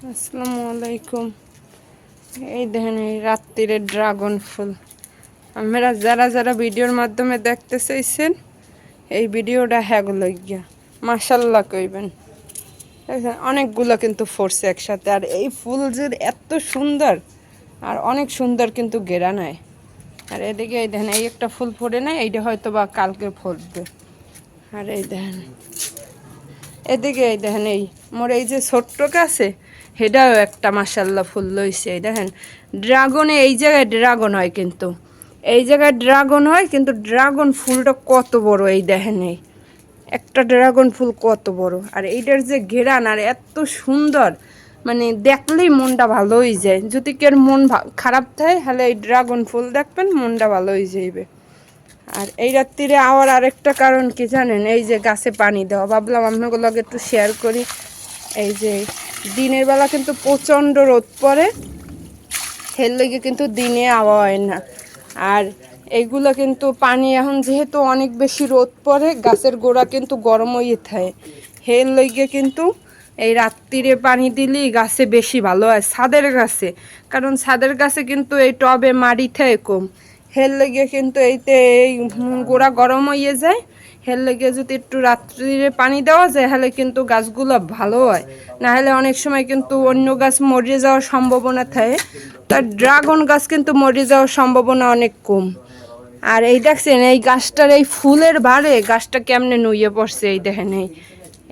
আসসালামু আলাইকুম। এই দেখেন এই রাত্রিরে ড্রাগন ফুল। আপনারা যারা যারা ভিডিওর মাধ্যমে দেখতে চাইছেন এই ভিডিওটা হ্যাগুলো গিয়া মাশাল্লাহ কইবেন। দেখেন অনেকগুলো কিন্তু ফোরছে একসাথে, আর এই ফুল যে এত সুন্দর আর অনেক সুন্দর কিন্তু ঘেরা নাই। আর এদিকে এই দেখেন এই একটা ফুল ফোটে নাই, এইটা হয়তো বা কালকে ফুটবে। আর এই দেখেন এদিকে এই দেখেন এই মোর এই যে ছোট্ট গাছে সেটাও একটা মাশাল্লাহ ফুল লইছে। এই দেখেন ড্রাগনে এই জায়গায় ড্রাগন হয়, কিন্তু এই জায়গায় ড্রাগন হয় কিন্তু ড্রাগন ফুলটা কত বড় এই দেখেন, এই একটা ড্রাগন ফুল কত বড়। আর এইটার যে ঘেরান আর এত সুন্দর, মানে দেখলেই মনটা ভালো হয়ে যায়। যদি কেউ মন খারাপ থাকে তাহলে এই ড্রাগন ফুল দেখবেন মনটা ভালো হয়ে যাইবে। আর এই রাত্রিরে আওয়ার আরেকটা কারণ কি জানেন, এই যে গাছে পানি দেওয়া, ভাবলাম আপনাগুলোকে একটু শেয়ার করি। এই যে দিনের বেলা কিন্তু প্রচণ্ড রোদ পড়ে, এর লেগে কিন্তু দিনে আওয়া হয় না। আর এইগুলো কিন্তু পানি এখন যেহেতু অনেক বেশি রোদ পড়ে গাছের গোড়া কিন্তু গরম হয়ে থাকে, এর লেগে কিন্তু এই রাত্রিরে পানি দিলেই গাছে বেশি ভালো হয় ছাদের গাছে। কারণ ছাদের গাছে কিন্তু এই টবে মাটি থাকে কম, হের লেগে কিন্তু এইতে এই গোড়া গরম হয়ে যায়। হের লেগে যদি একটু রাত্রিরে পানি দেওয়া যায় তাহলে কিন্তু গাছগুলো ভালো হয়। না হলে অনেক সময় কিন্তু অন্য গাছ মরে যাওয়ার সম্ভাবনা থাকে, তার ড্রাগন গাছ কিন্তু মরে যাওয়ার সম্ভাবনা অনেক কম। আর এই দেখছেন এই গাছটার এই ফুলের ভারে গাছটা কেমনে নুয়ে পড়ছে, এই দেখেন এই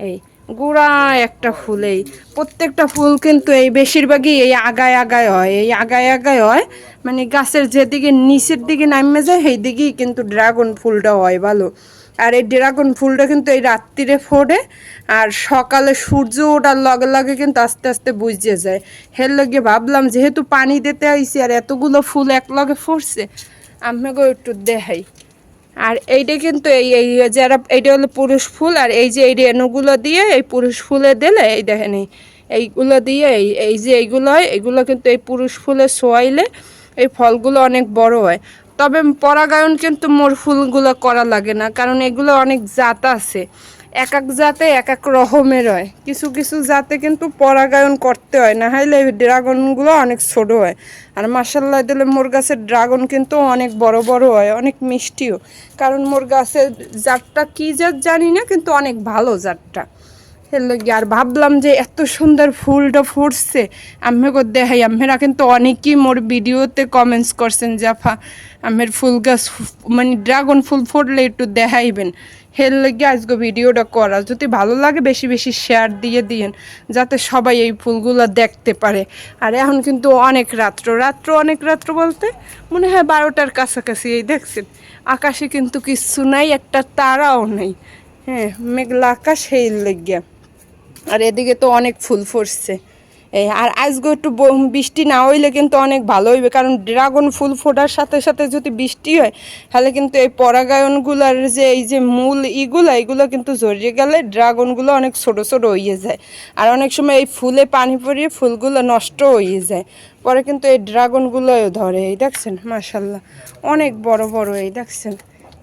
এই গোড়া একটা ফুল, এই প্রত্যেকটা ফুল কিন্তু এই বেশিরভাগই এই আগায় আগায় হয়, এই আগায় আগায় হয়, মানে গাছের যেদিকে নিচের দিকে নামে যায় সেই দিকেই কিন্তু ড্রাগন ফুলটা হয় ভালো। আর এই ড্রাগন ফুলটা কিন্তু এই রাত্রিরে ফোটে, আর সকালে সূর্য ওঠার লগে লগে কিন্তু আস্তে আস্তে বুঝে যায়। হের লগে ভাবলাম যেহেতু পানি দিতে আইছি আর এতগুলো ফুল এক লগে ফুটছে আপনাকেও একটু দেখাই। আর এইটা কিন্তু এই এই যারা এইটা হলো পুরুষ ফুল, আর এই যে এই রেণুগুলো দিয়ে এই পুরুষ ফুলে দিলে এই দেখেন এইগুলো দিয়ে এই এই যে এইগুলো হয়, এগুলো কিন্তু এই পুরুষ ফুলে ছোয়াইলে এই ফলগুলো অনেক বড় হয়। তবে পরাগায়ন কিন্তু মোর ফুলগুলো করা লাগে না, কারণ এগুলো অনেক জাত আছে, এক এক জাতে এক এক রকমের হয়। কিছু কিছু জাতে কিন্তু পরাগায়ন করতে হয়, না হলে এই ড্রাগনগুলো অনেক ছোট হয়। আর মার্শাল্লাহ দিলে মোর গাছের ড্রাগন কিন্তু অনেক বড় বড় হয়, অনেক মিষ্টিও। কারণ মোর গাছের জাতটা কী জাত জানি না, কিন্তু অনেক ভালো জাতটা। আর ভাবলাম যে এত সুন্দর ফুলটা ফুটছে আম্মেকে দেখাই। আম্মেরা কিন্তু অনেকেই মোর ভিডিওতে কমেন্টস করছেন জাফা আম্মের ফুল গাছ মানে ড্রাগন ফুল ফুটলে একটু দেখাইবেন। হের লেগে আজকে ভিডিওটা করা, যদি ভালো লাগে বেশি বেশি শেয়ার দিয়ে দিন যাতে সবাই এই ফুলগুলো দেখতে পারে। আর এখন কিন্তু অনেক রাত্র অনেক রাত্র বলতে মনে হয় 12টার কাছাকাছি। এই দেখছেন আকাশে কিন্তু কিচ্ছু নাই, একটা তারাও নেই। হ্যাঁ, মেঘলা আকাশ সেই লেগে। আর এদিকে তো অনেক ফুল ফুটছে। এই আর আজকে একটু বৃষ্টি না হইলে কিন্তু অনেক ভালো হইবে, কারণ ড্রাগন ফুল ফোটার সাথে সাথে যদি বৃষ্টি হয় তাহলে কিন্তু এই পরাগায়নগুলার যে এই যে মূল এগুলো কিন্তু জড়িয়ে গেলে ড্রাগনগুলো অনেক ছোট ছোট হয়ে যায়। আর অনেক সময় এই ফুলে পানি পড়িয়ে ফুলগুলো নষ্ট হয়ে যায়, পরে কিন্তু এই ড্রাগনগুলোও ধরে। এই দেখছেন মাশাল্লাহ অনেক বড় বড়, এই দেখছেন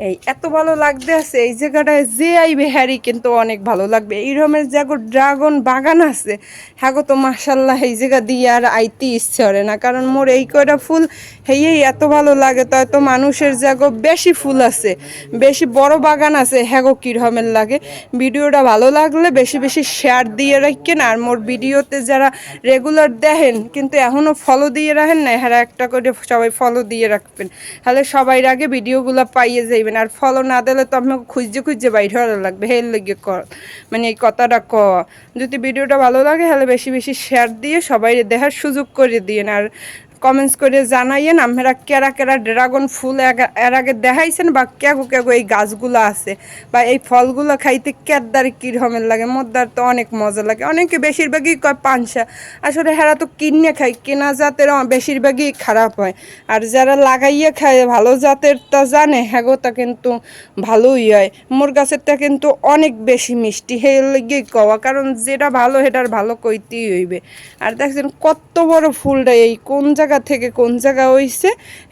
এই এত ভালো লাগতে আছে এই জায়গাটায় যে আইবে হ্যারি কিন্তু অনেক ভালো লাগবে। এই রকমের জায়গা ড্রাগন বাগান আছে হ্যাঁ তো মাশাল্লাহ এই জায়গা দিয়ে আর আইতে ইচ্ছে করে না, কারণ মোর এই কয়টা ফুল হেয়েই এত ভালো লাগে। তো এত মানুষের জায়গা বেশি ফুল আছে, বেশি বড় বাগান আছে হ্যাগো কীরকমের লাগে। ভিডিওটা ভালো লাগলে বেশি বেশি শেয়ার দিয়ে রাখেন। আর মোর ভিডিওতে যারা রেগুলার দেখেন কিন্তু এখনও ফলো দিয়ে রাখেন না, হ্যাঁ একটা করে সবাই ফলো দিয়ে রাখবেন, তাহলে সবাই আগে ভিডিওগুলো পাইয়ে যাইবেন। আর ফলো না দিলে তো আপনাকে খুঁজতে খুঁজতে বাইরে হওয়া লাগবে, হের লেগে মানে এই কথাটা যদি ভিডিওটা ভালো লাগে তাহলে বেশি বেশি শেয়ার দিয়ে সবাই দেখার সুযোগ করে দিন। আর কমেন্টস করে জানাইয়েন আপনারা কেরা কেরা ড্রাগন ফুল এর আগে দেখাইছেন, বা কেগো কেগো এই গাছগুলো আছে বা এই ফলগুলো খাইতে কেদার কীরকমের লাগে। মোদ্দার তো অনেক মজা লাগে, অনেকে বেশিরভাগই কয় পানসা, আসলে হেরা তো কিনে খায়, কেনা জাতের বেশিরভাগই খারাপ হয়। আর যারা লাগাইয়ে খায় ভালো জাতের তা জানে হ্যাগোটা কিন্তু ভালোই হয়। মোর গাছেরটা কিন্তু অনেক বেশি মিষ্টি, হে লেগে কওয়া, কারণ যেটা ভালো সেটার ভালো কইতেই হইবে। আর দেখছেন কত বড় ফুলটা, এই কোন জায়গা জায়গা থেকে কোন জায়গা হইছে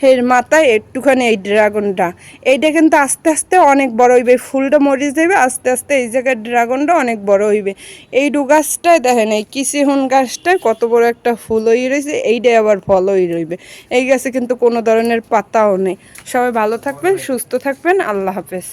এর মাথায় একটুখানি এই ড্রাগনটা, এইটা কিন্তু আস্তে আস্তে অনেক বড় হইবে, ফুলটা মরে যাবে আস্তে আস্তে, এই জায়গায় ড্রাগনটা অনেক বড় হইবে। এই গাছটায় দেখেন এই কিসিহন গাছটায় কত বড় একটা ফুল হয়ে রয়েছে, এইটাই আবার ফল হয়ে রইবে। এই গাছে কিন্তু কোনো ধরনের পাতাও নেই। সবাই ভালো থাকবেন, সুস্থ থাকবেন, আল্লাহ হাফেজ।